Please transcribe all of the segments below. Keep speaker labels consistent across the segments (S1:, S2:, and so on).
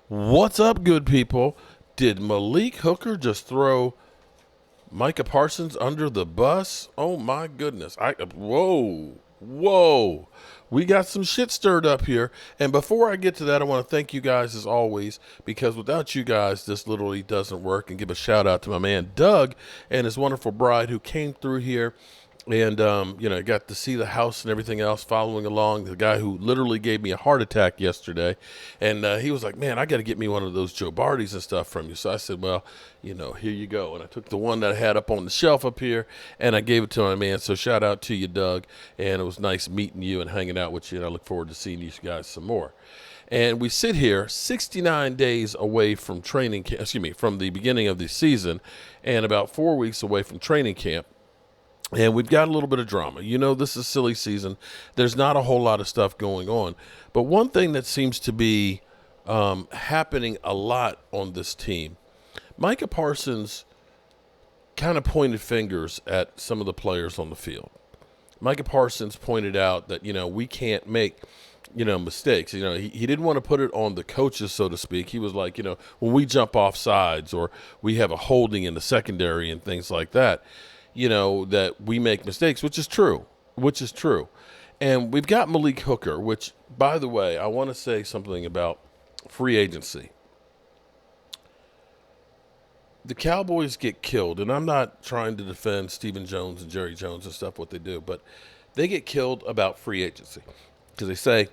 S1: What's up, good people? Did Malik Hooker just throw Micah Parsons under the bus? Oh my goodness. Whoa. We got some shit stirred up here. And before I get to that, I want to thank you guys as always, because without you guys, this literally doesn't work. And give a shout out to my man Doug and his wonderful bride who came through here and got to see the house and everything else following along. The guy who literally gave me a heart attack yesterday, and he was like, man, I got to get me one of those Joe Bardis and stuff from you. So I said, well, here you go. And I took the one that I had up on the shelf up here, and I gave it to my man. So shout out to you, Doug, and it was nice meeting you and hanging out with you, and I look forward to seeing you guys some more. And we sit here 69 days away from from the beginning of the season, and about 4 weeks away from training camp. And we've got a little bit of drama. This is silly season. There's not a whole lot of stuff going on. But one thing that seems to be happening a lot on this team, Micah Parsons kind of pointed fingers at some of the players on the field. Micah Parsons pointed out that, we can't make, mistakes. He didn't want to put it on the coaches, so to speak. He was like, when we jump off sides or we have a holding in the secondary and things like that, that we make mistakes, which is true. And we've got Malik Hooker, which, by the way, I want to say something about free agency. The Cowboys get killed, and I'm not trying to defend Stephen Jones and Jerry Jones and stuff, what they do, but they get killed about free agency because they say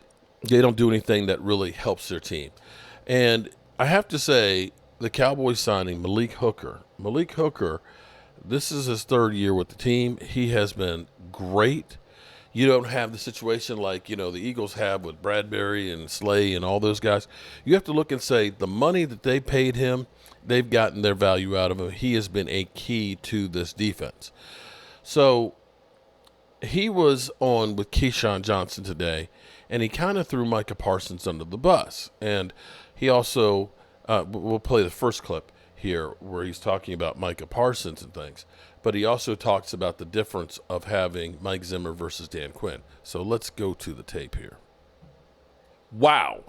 S1: they don't do anything that really helps their team. And I have to say, the Cowboys signing Malik Hooker, this is his third year with the team. He has been great. You don't have the situation like, the Eagles have with Bradbury and Slay and all those guys. You have to look and say the money that they paid him, they've gotten their value out of him. He has been a key to this defense. So he was on with Keyshawn Johnson today, and he kind of threw Micah Parsons under the bus. And he also, we'll play the first clip here where he's talking about Micah Parsons and things, but he also talks about the difference of having Mike Zimmer versus Dan Quinn. So let's go to the tape here. Wow.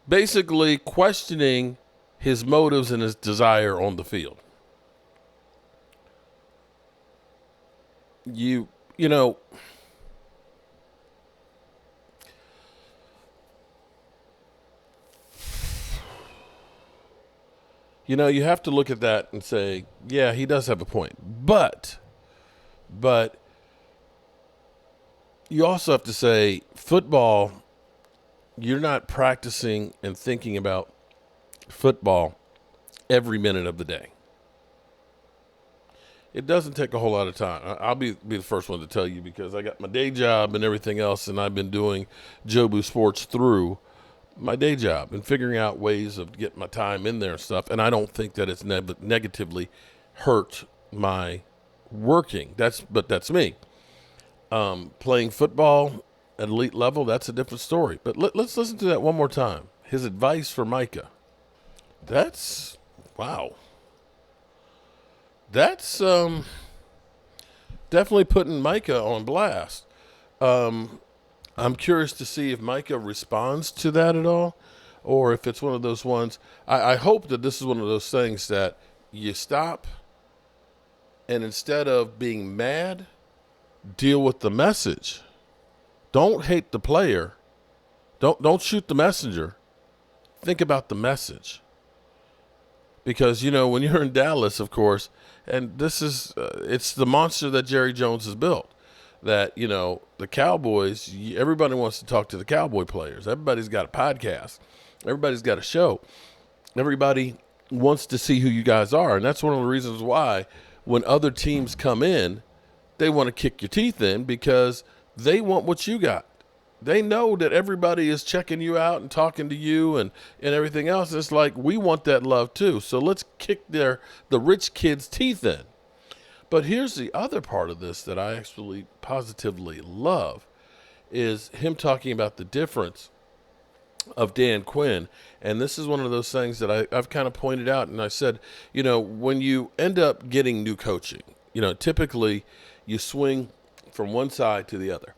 S1: Basically questioning his motives and his desire on the field. You have to look at that and say, yeah, he does have a point. But you also have to say, football, you're not practicing and thinking about football every minute of the day. It doesn't take a whole lot of time. I'll be the first one to tell you, because I got my day job and everything else, and I've been doing Jobu Sports through my day job and figuring out ways of getting my time in there and stuff. And I don't think that it's negatively hurt my working. That's me. Playing football at elite level, that's a different story. But let's listen to that one more time. His advice for Micah. Wow. That's definitely putting Micah on blast. I'm curious to see if Micah responds to that at all, or if it's one of those ones. I hope that this is one of those things that you stop, and instead of being mad, deal with the message. Don't hate the player. Don't shoot the messenger. Think about the message. Because, when you're in Dallas, of course, and this is, it's the monster that Jerry Jones has built. That, the Cowboys, everybody wants to talk to the Cowboy players. Everybody's got a podcast. Everybody's got a show. Everybody wants to see who you guys are. And that's one of the reasons why when other teams come in, they want to kick your teeth in, because they want what you got. They know that everybody is checking you out and talking to you and everything else. It's like, we want that love too. So let's kick the rich kids' teeth in. But here's the other part of this that I actually positively love, is him talking about the difference of Dan Quinn. And this is one of those things that I've kind of pointed out. And I said, when you end up getting new coaching, typically you swing from one side to the other.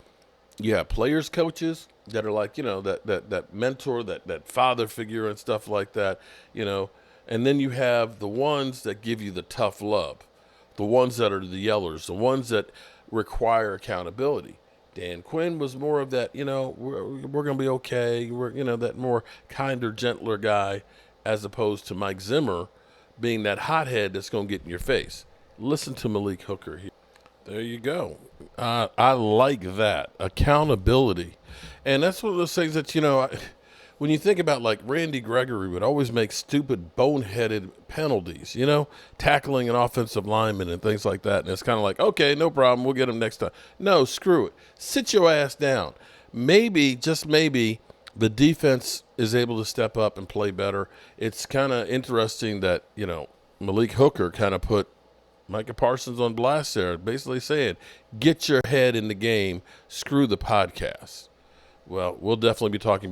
S1: You have players coaches that are like, that mentor, that father figure and stuff like that, and then you have the ones that give you the tough love, the ones that are the yellers, the ones that require accountability. Dan Quinn was more of that, we're going to be okay. We're, that more kinder, gentler guy, as opposed to Mike Zimmer being that hothead that's going to get in your face. Listen to Malik Hooker here. There you go. I like that. Accountability. And that's one of those things that, when you think about, like, Randy Gregory would always make stupid, boneheaded penalties, tackling an offensive lineman and things like that. And it's kind of like, okay, no problem. We'll get him next time. No, screw it. Sit your ass down. Maybe, just maybe, the defense is able to step up and play better. It's kind of interesting that, Malik Hooker kind of put Micah Parsons on blast there, basically saying, get your head in the game, screw the podcast. Well, we'll definitely be talking